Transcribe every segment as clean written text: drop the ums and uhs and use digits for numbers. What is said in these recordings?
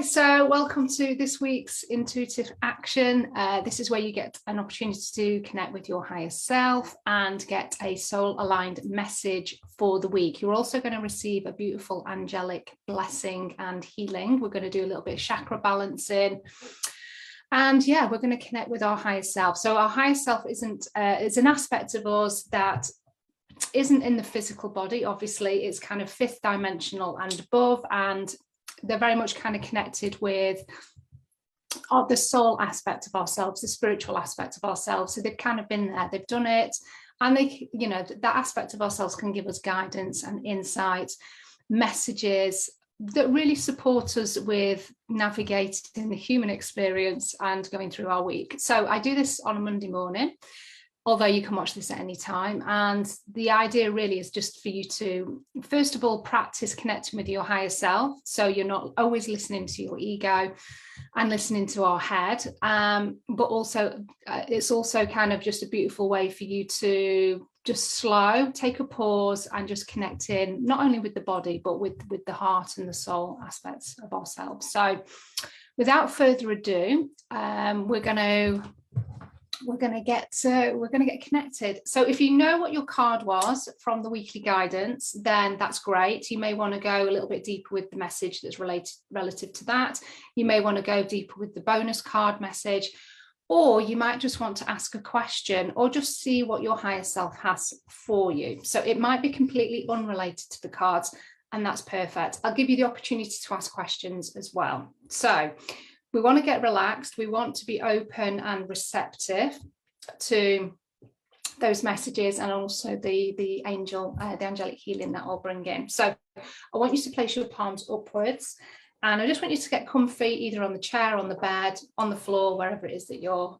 Hi, so welcome to this week's Intuitive Action. This is where you get an opportunity to connect with your higher self and get a soul-aligned message for the week. You're also going to receive a beautiful angelic blessing and healing. We're going to do a little bit of chakra balancing. And yeah, we're going to connect with our higher self. So our higher self is an aspect of us that isn't in the physical body. Obviously, it's kind of fifth dimensional and above, and they're very much kind of connected with the soul aspect of ourselves, the spiritual aspect of ourselves. So they've kind of been there, they've done it, and they, you know, that aspect of ourselves can give us guidance and insight, messages that really support us with navigating the human experience and going through our week. So I do this on a Monday morning, although you can watch this at any time. And the idea really is just for you to, first of all, practice connecting with your higher self. So you're not always listening to your ego and listening to our head. But also, it's also kind of just a beautiful way for you to just slow, take a pause and just connect in, not only with the body, but with the heart and the soul aspects of ourselves. So without further ado, we're going to get connected. So if you know what your card was from the weekly guidance, then that's great. You may want to go a little bit deeper with the message that's relative to that. You may want to go deeper with the bonus card message, or you might just want to ask a question or just see what your higher self has for you. So it might be completely unrelated to the cards, and that's perfect. I'll give you the opportunity to ask questions as well. So we want to get relaxed. We want to be open and receptive to those messages, and also the angelic healing that I'll bring in. So I want you to place your palms upwards, and I just want you to get comfy, either on the chair, on the bed, on the floor, wherever it is that you're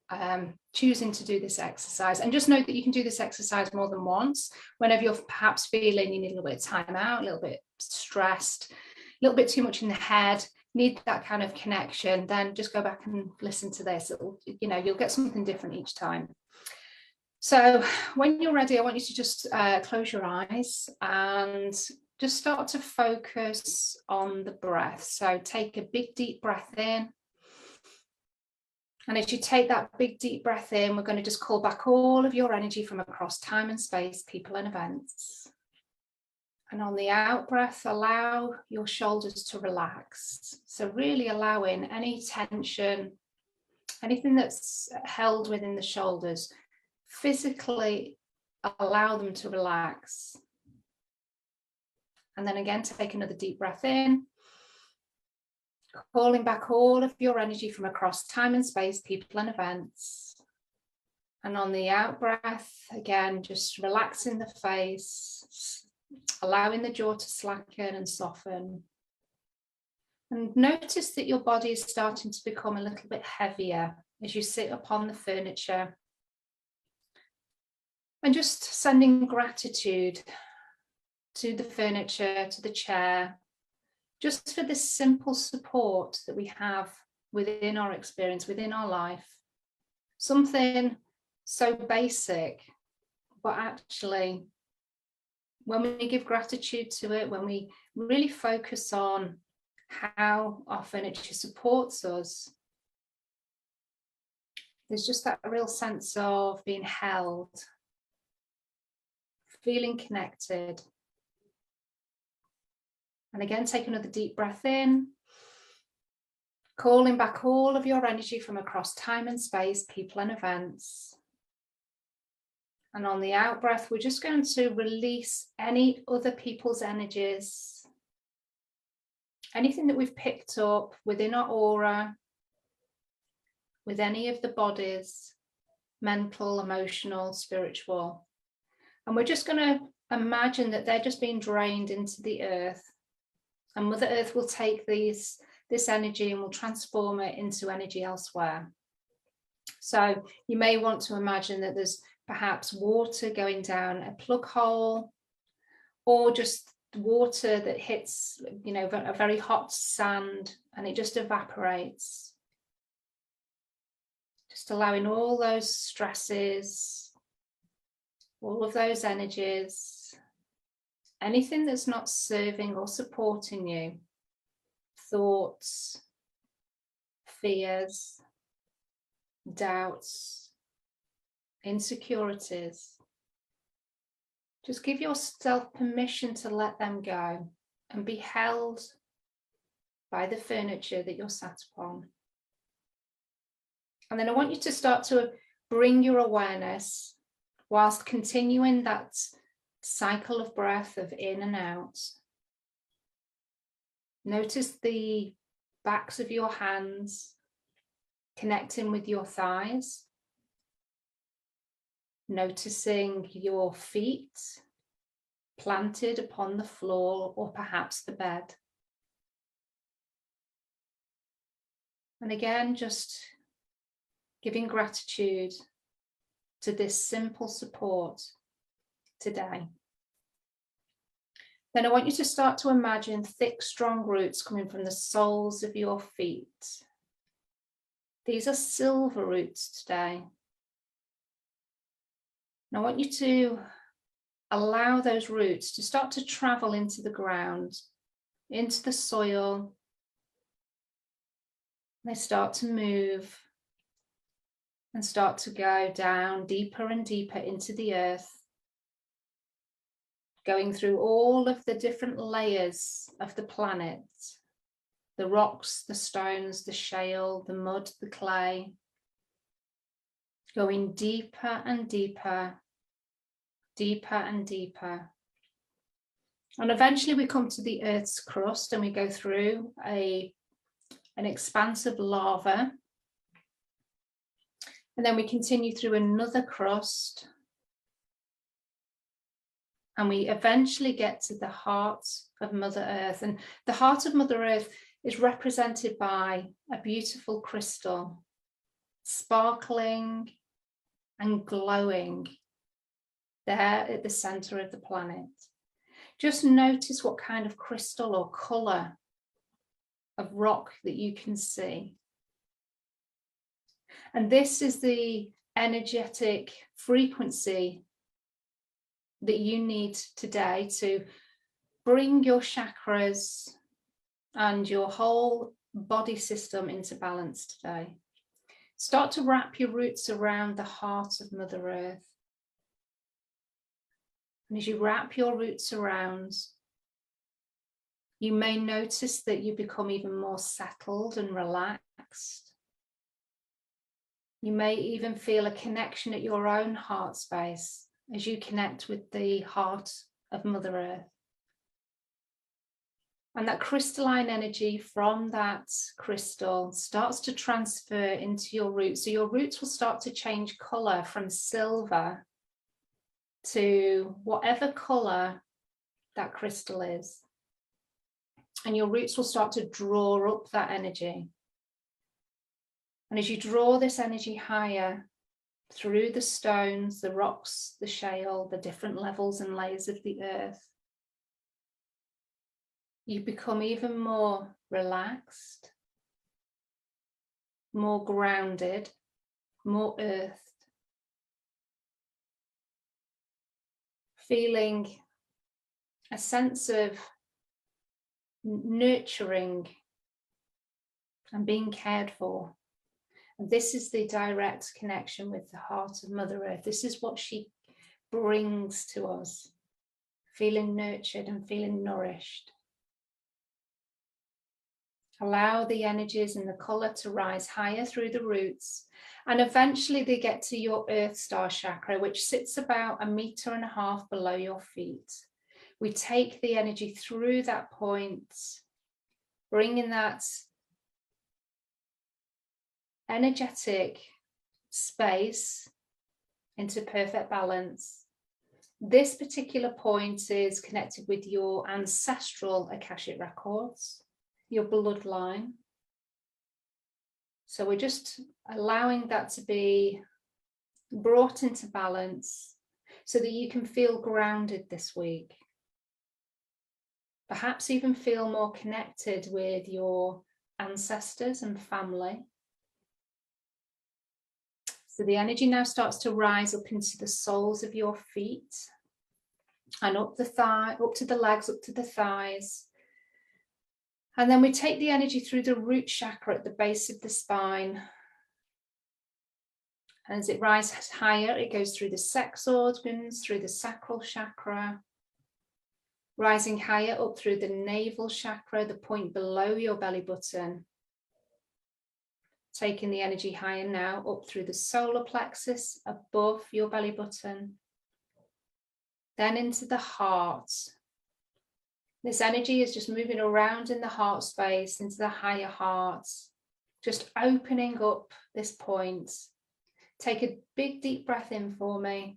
choosing to do this exercise. And just know that you can do this exercise more than once. Whenever you're perhaps feeling you need a little bit of time out, a little bit stressed, a little bit too much in the head, need that kind of connection, then just go back and listen to this. You'll get something different each time. So when you're ready, I want you to just close your eyes and just start to focus on the breath. So take a big deep breath in, and as you take that big deep breath in, we're going to just call back all of your energy from across time and space, people and events. And on the out breath, allow your shoulders to relax. So really allowing any tension, anything that's held within the shoulders, physically allow them to relax. And then again, take another deep breath in, calling back all of your energy from across time and space, people and events. And on the out breath, again, just relaxing the face, allowing the jaw to slacken and soften. And notice that your body is starting to become a little bit heavier as you sit upon the furniture. And just sending gratitude to the furniture, to the chair, just for this simple support that we have within our experience, within our life. Something so basic, but actually, when we give gratitude to it, when we really focus on how our furniture supports us, there's just that real sense of being held, feeling connected. And again, take another deep breath in, calling back all of your energy from across time and space, people and events. And on the out breath, we're just going to release any other people's energies, anything that we've picked up within our aura, with any of the bodies, mental, emotional, spiritual. And we're just going to imagine that they're just being drained into the earth. And Mother Earth will take this energy and will transform it into energy elsewhere. So you may want to imagine that there's perhaps water going down a plug hole, or just water that hits, a very hot sand, and it just evaporates. Just allowing all those stresses, all of those energies, anything that's not serving or supporting you, thoughts, fears, doubts, insecurities. Just give yourself permission to let them go and be held by the furniture that you're sat upon. And then I want you to start to bring your awareness, whilst continuing that cycle of breath of in and out. Notice the backs of your hands connecting with your thighs. Noticing your feet planted upon the floor or perhaps the bed. And again, just giving gratitude to this simple support today. Then I want you to start to imagine thick, strong roots coming from the soles of your feet. These are silver roots today. And I want you to allow those roots to start to travel into the ground, into the soil. They start to move and start to go down deeper and deeper into the earth, going through all of the different layers of the planet, the rocks, the stones, the shale, the mud, the clay, going deeper and deeper, deeper and deeper. And eventually we come to the Earth's crust and we go through an expanse of lava. And then we continue through another crust. And we eventually get to the heart of Mother Earth. And the heart of Mother Earth is represented by a beautiful crystal, sparkling and glowing there at the center of the planet. Just notice what kind of crystal or color of rock that you can see. And this is the energetic frequency that you need today to bring your chakras and your whole body system into balance today. Start to wrap your roots around the heart of Mother Earth. And as you wrap your roots around, you may notice that you become even more settled and relaxed. You may even feel a connection at your own heart space as you connect with the heart of Mother Earth. And that crystalline energy from that crystal starts to transfer into your roots. So your roots will start to change color from silver to whatever color that crystal is. And your roots will start to draw up that energy. And as you draw this energy higher through the stones, the rocks, the shale, the different levels and layers of the earth, you become even more relaxed, more grounded, more earthed, feeling a sense of nurturing and being cared for. And this is the direct connection with the heart of Mother Earth. This is what she brings to us, feeling nurtured and feeling nourished. Allow the energies and the colour to rise higher through the roots, and eventually they get to your Earth Star chakra, which sits about 1.5 meters below your feet. We take the energy through that point, bringing that energetic space into perfect balance. This particular point is connected with your ancestral Akashic records, your bloodline. So we're just allowing that to be brought into balance so that you can feel grounded this week. Perhaps even feel more connected with your ancestors and family. So the energy now starts to rise up into the soles of your feet and up the thigh, up to the legs, up to the thighs. And then we take the energy through the root chakra at the base of the spine. And as it rises higher, it goes through the sex organs, through the sacral chakra, rising higher up through the navel chakra, the point below your belly button. Taking the energy higher now up through the solar plexus, above your belly button. Then into the heart. This energy is just moving around in the heart space, into the higher heart, just opening up this point. Take a big deep breath in for me.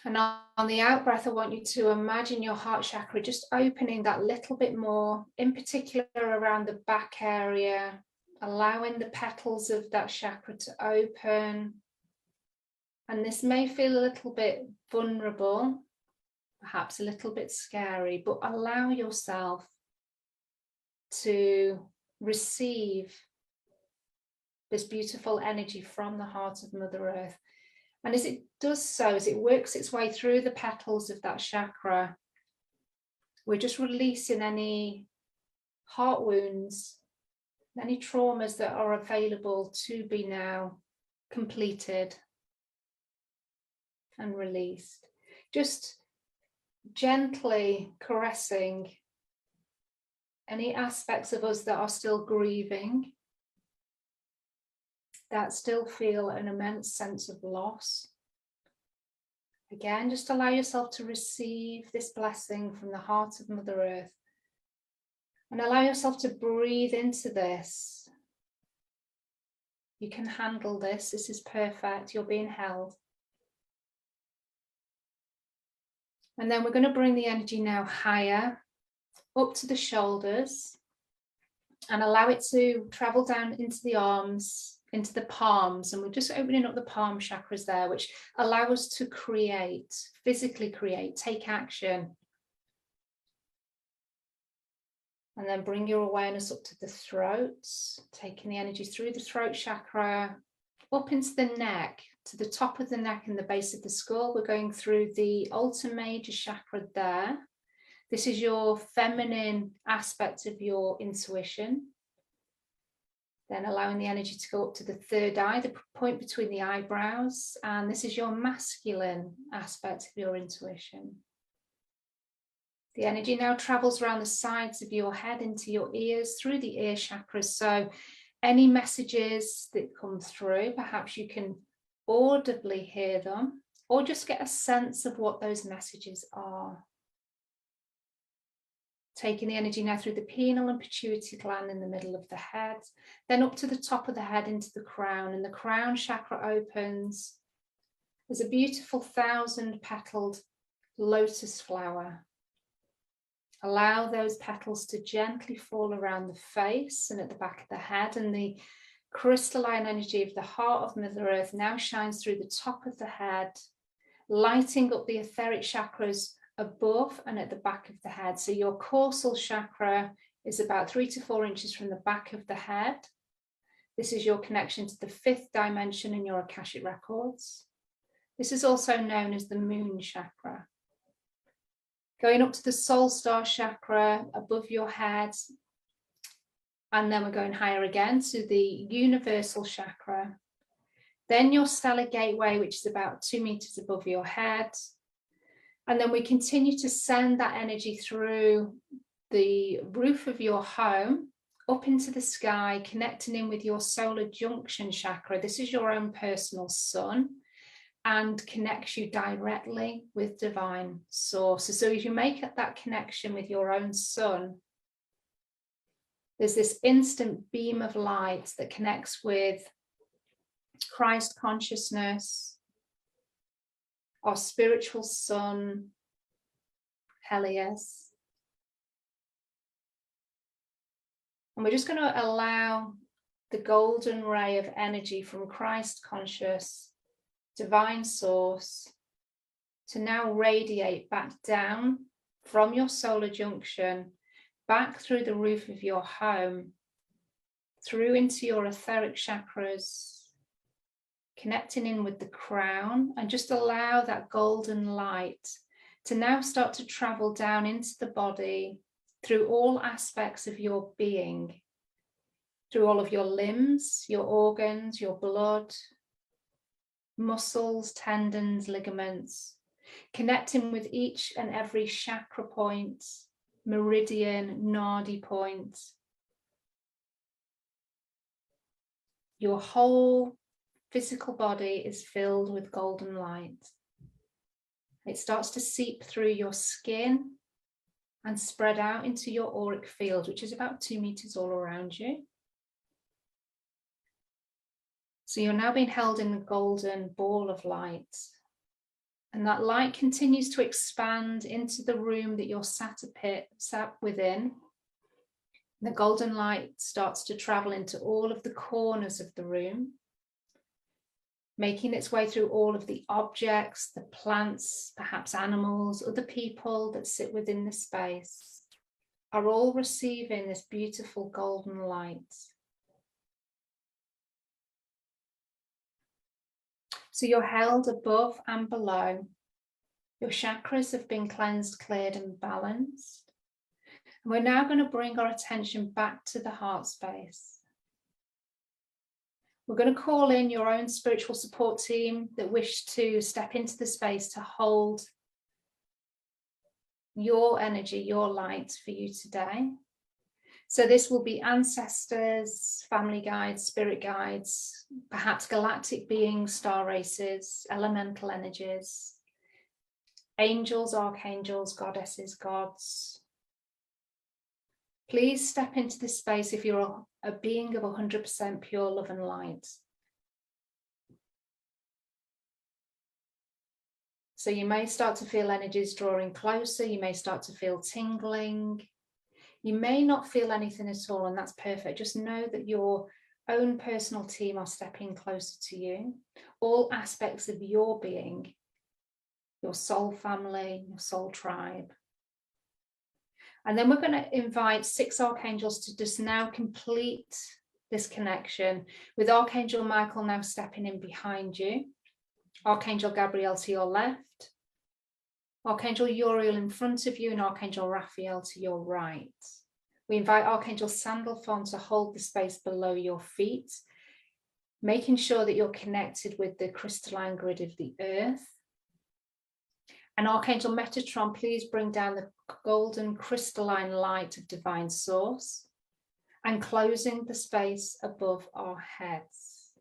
And on the out breath, I want you to imagine your heart chakra just opening that little bit more, in particular around the back area, allowing the petals of that chakra to open. And this may feel a little bit vulnerable, perhaps a little bit scary, but allow yourself to receive this beautiful energy from the heart of Mother Earth. And as it does so, as it works its way through the petals of that chakra, we're just releasing any heart wounds, any traumas that are available to be now completed and released. Just gently caressing any aspects of us that are still grieving, that still feel an immense sense of loss. Again, just allow yourself to receive this blessing from the heart of Mother Earth. And allow yourself to breathe into this. You can handle this. This is perfect. You're being held. And then we're going to bring the energy now higher, up to the shoulders, and allow it to travel down into the arms, into the palms. And we're just opening up the palm chakras there, which allow us to create, physically create, take action. And then bring your awareness up to the throat, taking the energy through the throat chakra, up into the neck, to the top of the neck and the base of the skull. We're going through the Altar Major chakra there. This is your feminine aspect of your intuition. Then allowing the energy to go up to the third eye, the point between the eyebrows. And this is your masculine aspect of your intuition. The energy now travels around the sides of your head into your ears, through the ear chakras. So any messages that come through, perhaps you can audibly hear them, or just get a sense of what those messages are. Taking the energy now through the pineal and pituitary gland in the middle of the head, then up to the top of the head into the crown, and the crown chakra opens. There's a beautiful 1,000-petaled lotus flower. Allow those petals to gently fall around the face and at the back of the head, and the crystalline energy of the heart of Mother Earth now shines through the top of the head, lighting up the etheric chakras above and at the back of the head. So your causal chakra is about 3 to 4 inches from the back of the head. This is your connection to the 5th dimension in your Akashic records. This is also known as the moon chakra. Going up to the soul star chakra above your head. And then we're going higher again to the universal chakra. Then your stellar gateway, which is about 2 meters above your head. And then we continue to send that energy through the roof of your home, up into the sky, connecting in with your solar junction chakra. This is your own personal sun, and connects you directly with divine source. So if you make that connection with your own sun, there's this instant beam of light that connects with Christ consciousness, our spiritual sun, Helios. And we're just going to allow the golden ray of energy from Christ conscious, divine source, to now radiate back down from your solar junction, back through the roof of your home, through into your etheric chakras, connecting in with the crown, and just allow that golden light to now start to travel down into the body, through all aspects of your being, through all of your limbs, your organs, your blood, muscles, tendons, ligaments, connecting with each and every chakra point, meridian, nadi point. Your whole physical body is filled with golden light. It starts to seep through your skin and spread out into your auric field, which is about 2 meters all around you. So you're now being held in a golden ball of light. And that light continues to expand into the room that you're sat within. The golden light starts to travel into all of the corners of the room, making its way through all of the objects, the plants, perhaps animals, other people that sit within the space, are all receiving this beautiful golden light. So you're held above and below. Your chakras have been cleansed, cleared, and balanced. And we're now going to bring our attention back to the heart space. We're going to call in your own spiritual support team that wish to step into the space to hold your energy, your light for you today. So this will be ancestors, family guides, spirit guides, perhaps galactic beings, star races, elemental energies, angels, archangels, goddesses, gods. Please step into this space if you're a being of 100% pure love and light. So you may start to feel energies drawing closer, you may start to feel tingling. You may not feel anything at all, and that's perfect. Just know that your own personal team are stepping closer to you. All aspects of your being, your soul family, your soul tribe. And then we're going to invite 6 archangels to just now complete this connection, with Archangel Michael now stepping in behind you, Archangel Gabriel to your left, Archangel Uriel in front of you, and Archangel Raphael to your right. We invite Archangel Sandalphon to hold the space below your feet, making sure that you're connected with the crystalline grid of the earth. And Archangel Metatron, please bring down the golden crystalline light of divine source and closing the space above our heads.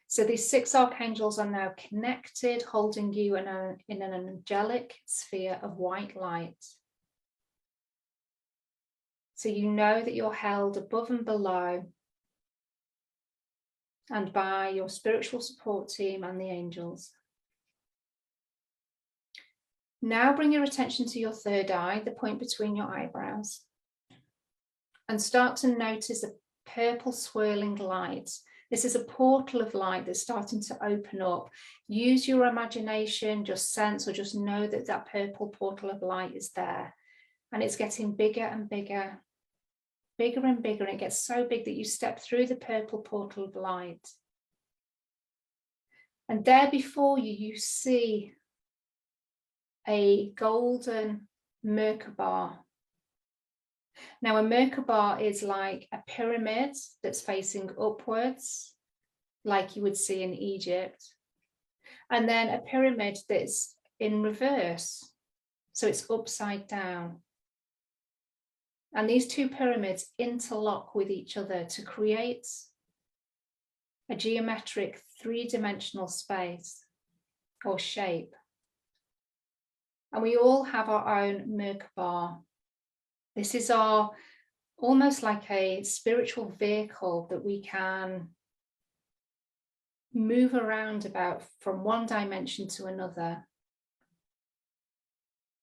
So these 6 archangels are now connected, holding you in an angelic sphere of white light. So you know that you're held above and below and by your spiritual support team and the angels. Now bring your attention to your third eye, the point between your eyebrows, and start to notice a purple swirling light. This is a portal of light that's starting to open up. Use your imagination, just sense or just know that that purple portal of light is there. And it's getting bigger and bigger, bigger and bigger. And it gets so big that you step through the purple portal of light. And there before you, you see a golden Merkaba. Now a Merkaba is like a pyramid that's facing upwards, like you would see in Egypt. And then a pyramid that's in reverse, so it's upside down. And these 2 pyramids interlock with each other to create a geometric 3-dimensional space or shape. And we all have our own Merkaba. This is our almost like a spiritual vehicle that we can move around about from one dimension to another.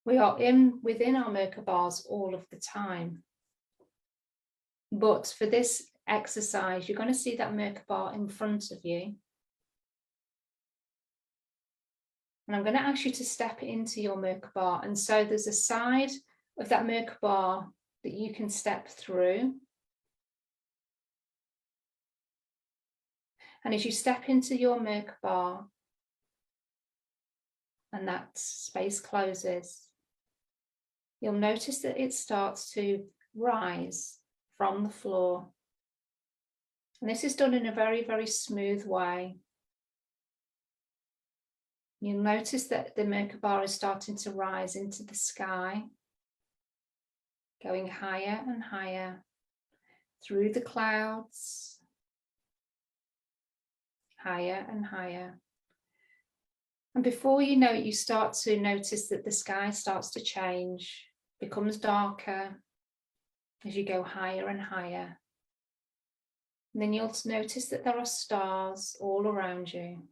We are within our Merkabas all of the time. But for this exercise, you're going to see that Merkaba in front of you. And I'm going to ask you to step into your Merkaba. And so there's a side of that Merkaba that you can step through. And as you step into your Merkaba and that space closes, you'll notice that it starts to rise from the floor. And this is done in a very, very smooth way. You'll notice that the Merkaba is starting to rise into the sky, going higher and higher through the clouds, higher and higher. And before you know it, you start to notice that the sky starts to change, becomes darker as you go higher and higher. And then you'll notice that there are stars all around you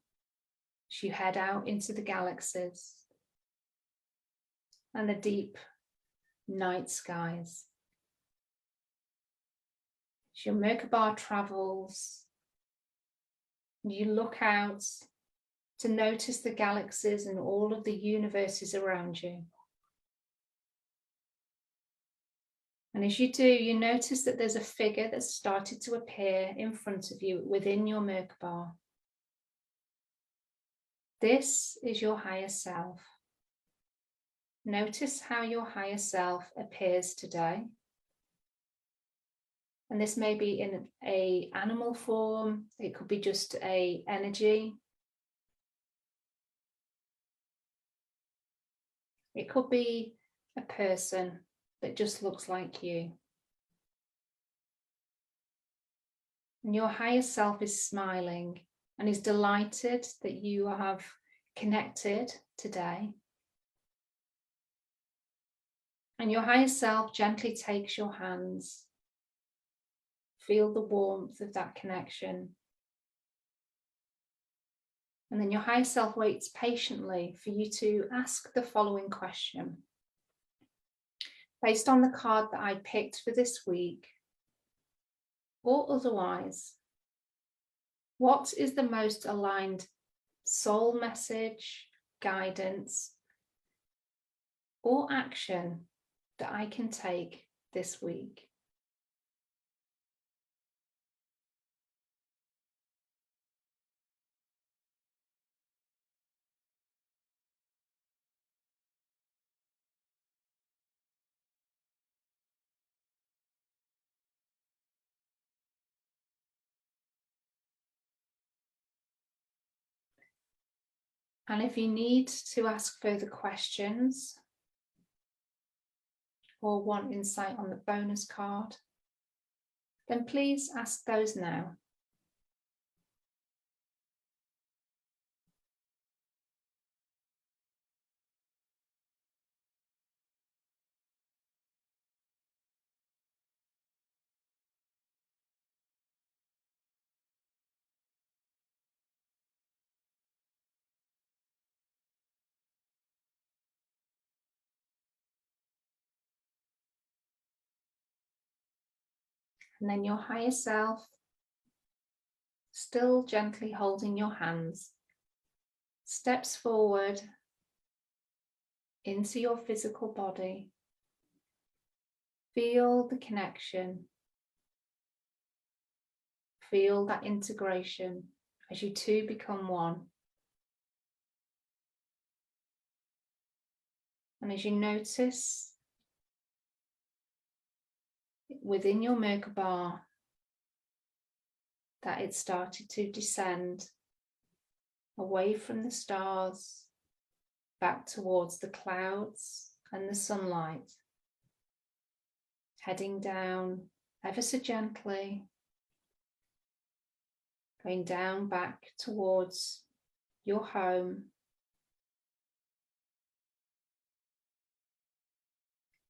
as you head out into the galaxies and the deep night skies. As your Merkaba travels, you look out to notice the galaxies and all of the universes around you. And as you do, you notice that there's a figure that's started to appear in front of you within your Merkaba. This is your higher self. Notice how your higher self appears today. And this may be in an animal form, it could be just an energy. It could be a person that just looks like you. And your higher self is smiling and is delighted that you have connected today. And your higher self gently takes your hands. Feel the warmth of that connection. And then your higher self waits patiently for you to ask the following question. Based on the card that I picked for this week, or otherwise, what is the most aligned soul message, guidance, or action that I can take this week? And if you need to ask further questions or want insight on the bonus card, then please ask those now. And then your higher self, still gently holding your hands, steps forward into your physical body. Feel the connection. Feel that integration as you two become one. And as you notice within your Merkaba that it started to descend away from the stars, back towards the clouds and the sunlight, heading down ever so gently, going down back towards your home.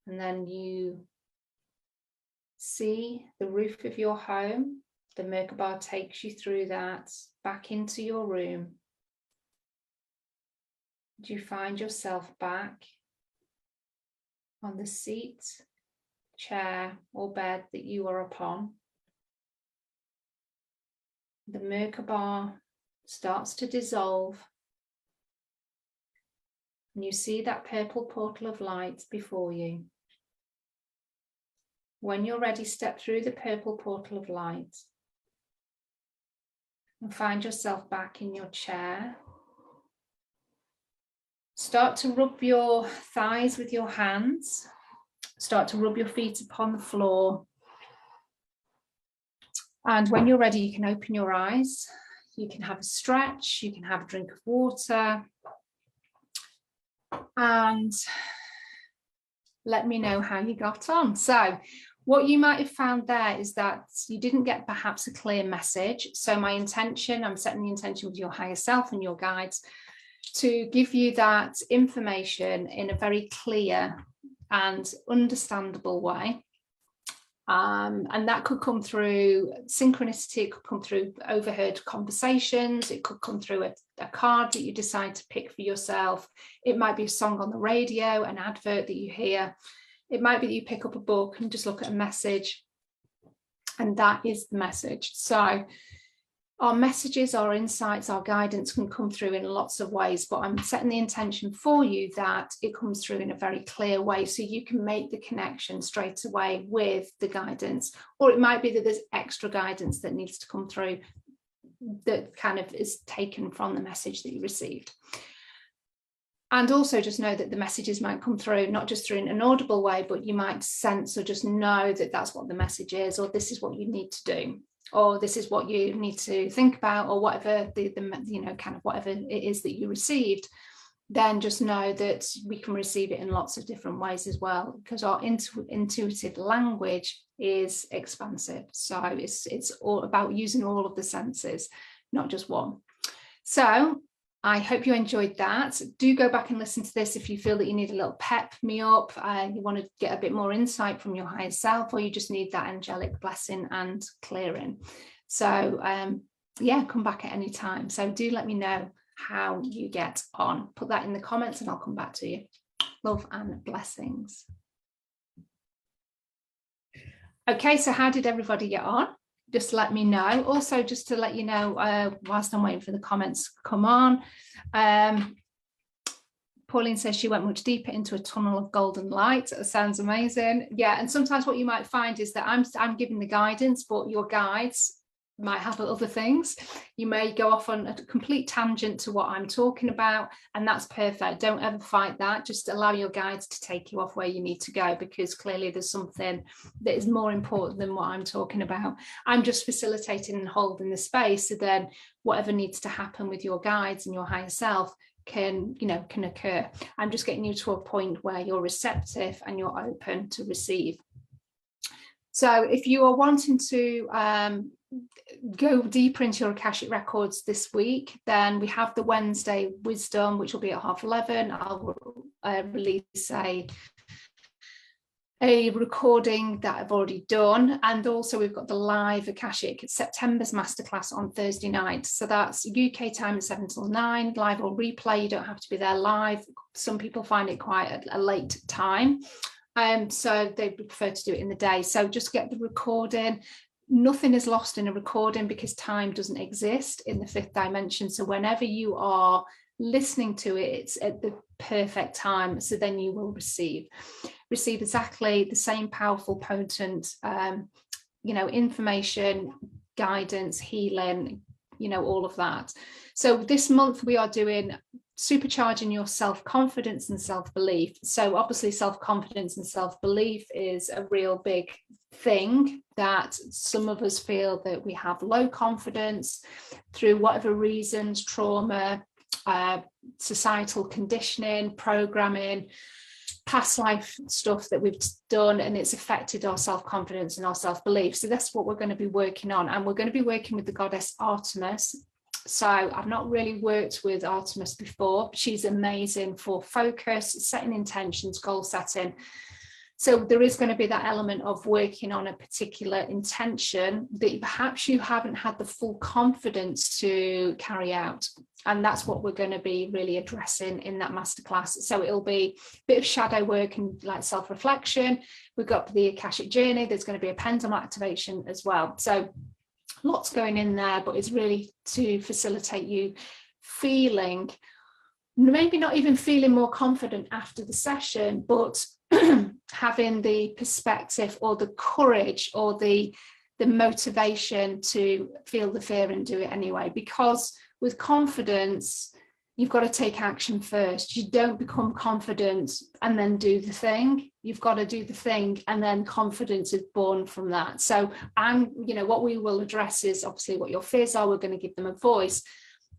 And then you see the roof of your home. The Merkaba takes you through that, back into your room. You find yourself back on the seat, chair, or bed that you are upon. The Merkaba starts to dissolve, and you see that purple portal of light before you. When you're ready, step through the purple portal of light and find yourself back in your chair. Start to rub your thighs with your hands Start to rub your feet upon the floor. And when you're ready, you can open your eyes. You can have a stretch, you can have a drink of water. And let me know how you got on. So what you might have found there is that you didn't get perhaps a clear message. So my intention, I'm setting the intention with your higher self and your guides to give you that information in a very clear and understandable way. And that could come through synchronicity, it could come through overheard conversations, it could come through a card that you decide to pick for yourself. It might be a song on the radio, an advert that you hear. It might be that you pick up a book and just look at a message, and that is the message. So our messages, our insights, our guidance can come through in lots of ways, but I'm setting the intention for you that it comes through in a very clear way so you can make the connection straight away with the guidance. Or it might be that there's extra guidance that needs to come through that kind of is taken from the message that you received. And also just know that the messages might come through, not just through an audible way, but you might sense or just know that that's what the message is, or this is what you need to do, or this is what you need to think about, or whatever the kind of whatever it is that you received. Then just know that we can receive it in lots of different ways as well, because our intuitive language is expansive. So it's all about using all of the senses, not just one. So I hope you enjoyed that. Do go back and listen to this if you feel that you need a little pep me up, you want to get a bit more insight from your higher self, or you just need that angelic blessing and clearing. So yeah, come back at any time. So do let me know how you get on. Put that in the comments and I'll come back to you. Love and blessings. Okay, so how did everybody get on? Just let me know. Also, just to let you know, whilst I'm waiting for the comments to come on, Pauline says she went much deeper into a tunnel of golden light. That sounds amazing. Yeah, and sometimes what you might find is that I'm giving the guidance, but your guides might have other things. You may go off on a complete tangent to what I'm talking about, and that's perfect. Don't ever fight that. Just allow your guides to take you off where you need to go, because clearly there's something that is more important than what I'm talking about. I'm just facilitating and holding the space, so then whatever needs to happen with your guides and your higher self can occur. I'm just getting you to a point where you're receptive and you're open to receive. So if you are wanting to go deeper into your Akashic Records this week, then we have the Wednesday Wisdom, which will be at 11:30. I'll release a recording that I've already done, and also we've got the live Akashic September's masterclass on Thursday night. So that's UK time 7 till 9, live or replay. You don't have to be there live. Some people find it quite a late time, so they prefer to do it in the day. So just get the recording. Nothing is lost in a recording because time doesn't exist in the fifth dimension. So whenever you are listening to it, it's at the perfect time. So then you will receive exactly the same powerful, potent, information, guidance, healing, all of that. So this month we are doing supercharging your self-confidence and self-belief. So obviously self-confidence and self-belief is a real big thing that some of us feel that we have low confidence through whatever reasons, trauma, societal conditioning, programming, past life stuff that we've done, and it's affected our self-confidence and our self-belief. So that's what we're going to be working on, and we're going to be working with the goddess Artemis. So I've not really worked with Artemis before. She's amazing for focus, setting intentions, goal setting. So there is going to be that element of working on a particular intention that perhaps you haven't had the full confidence to carry out. And that's what we're going to be really addressing in that masterclass. So it'll be a bit of shadow work and like self-reflection. We've got the Akashic journey. There's going to be a pendulum activation as well. So lots going in there, but it's really to facilitate you feeling, maybe not even feeling more confident after the session, but having the perspective or the courage or the motivation to feel the fear and do it anyway. Because with confidence, you've got to take action first. You don't become confident and then do the thing. You've got to do the thing, and then confidence is born from that. So what we will address is obviously what your fears are. We're going to give them a voice,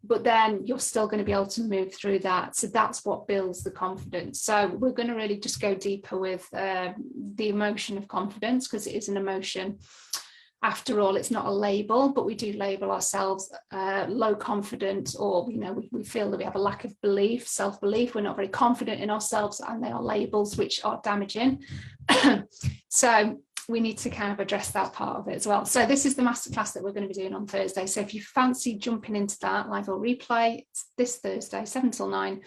but then you're still going to be able to move through that. So that's what builds the confidence. So we're going to really just go deeper with the emotion of confidence, because it is an emotion. After all, it's not a label, but we do label ourselves low confidence, or we feel that we have a lack of belief, self-belief. We're not very confident in ourselves, and they are labels which are damaging. So we need to kind of address that part of it as well. So this is the masterclass that we're going to be doing on Thursday. So if you fancy jumping into that, live or replay, it's this Thursday, 7 till 9.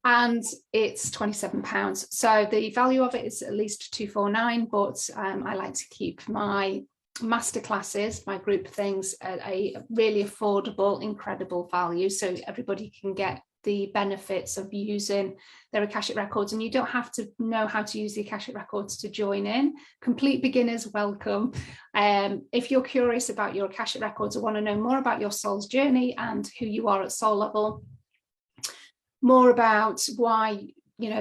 And it's £27. So the value of it is at least £249, but I like to keep my masterclasses, my group things, at a really affordable, incredible value, so everybody can get the benefits of using their Akashic Records. And you don't have to know how to use the Akashic Records to join in. Complete beginners welcome. If you're curious about your Akashic Records or want to know more about your soul's journey and who you are at soul level, more about why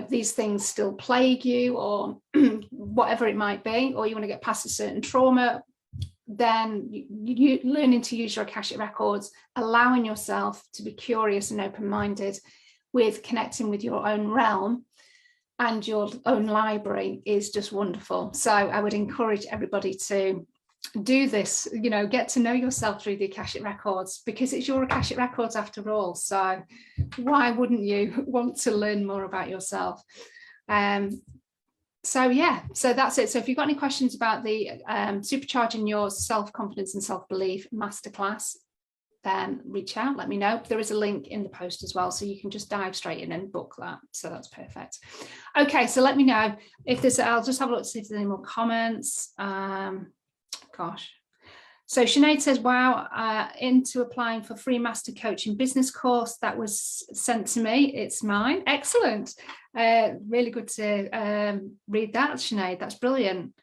these things still plague you, or whatever it might be, or you want to get past a certain trauma, then you learning to use your Akashic Records, allowing yourself to be curious and open-minded with connecting with your own realm and your own library is just wonderful. So I would encourage everybody to do this, get to know yourself through the Akashic Records, because it's your Akashic Records after all. So why wouldn't you want to learn more about yourself? So that's it. So if you've got any questions about the supercharging your self-confidence and self-belief masterclass, then reach out, let me know. There is a link in the post as well, so you can just dive straight in and book that. So that's perfect. Okay, so let me know if there's, I'll just have a look to see if there's any more comments. Gosh. So Sinead says, wow, into applying for free master coaching business course that was sent to me. It's mine. Excellent. Really good to read that, Sinead. That's brilliant.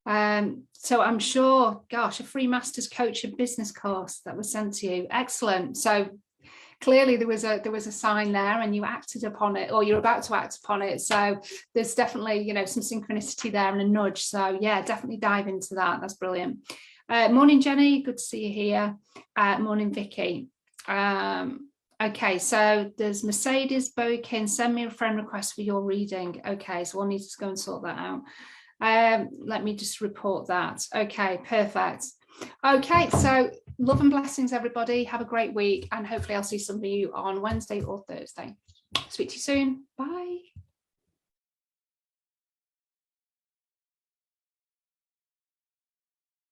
So I'm sure, gosh, a free master's coaching business course that was sent to you. Excellent. So clearly there was a sign there, and you acted upon it, or you're about to act upon it. So there's definitely, some synchronicity there and a nudge. So yeah, definitely dive into that. That's brilliant. Morning, Jenny. Good to see you here. Morning, Vicky. Okay, so there's Mercedes Boykin. Send me a friend request for your reading. Okay, so we'll need to go and sort that out. Let me just report that. Okay, perfect. Okay, so love and blessings, everybody. Have a great week, and hopefully I'll see some of you on Wednesday or Thursday. Speak to you soon. Bye.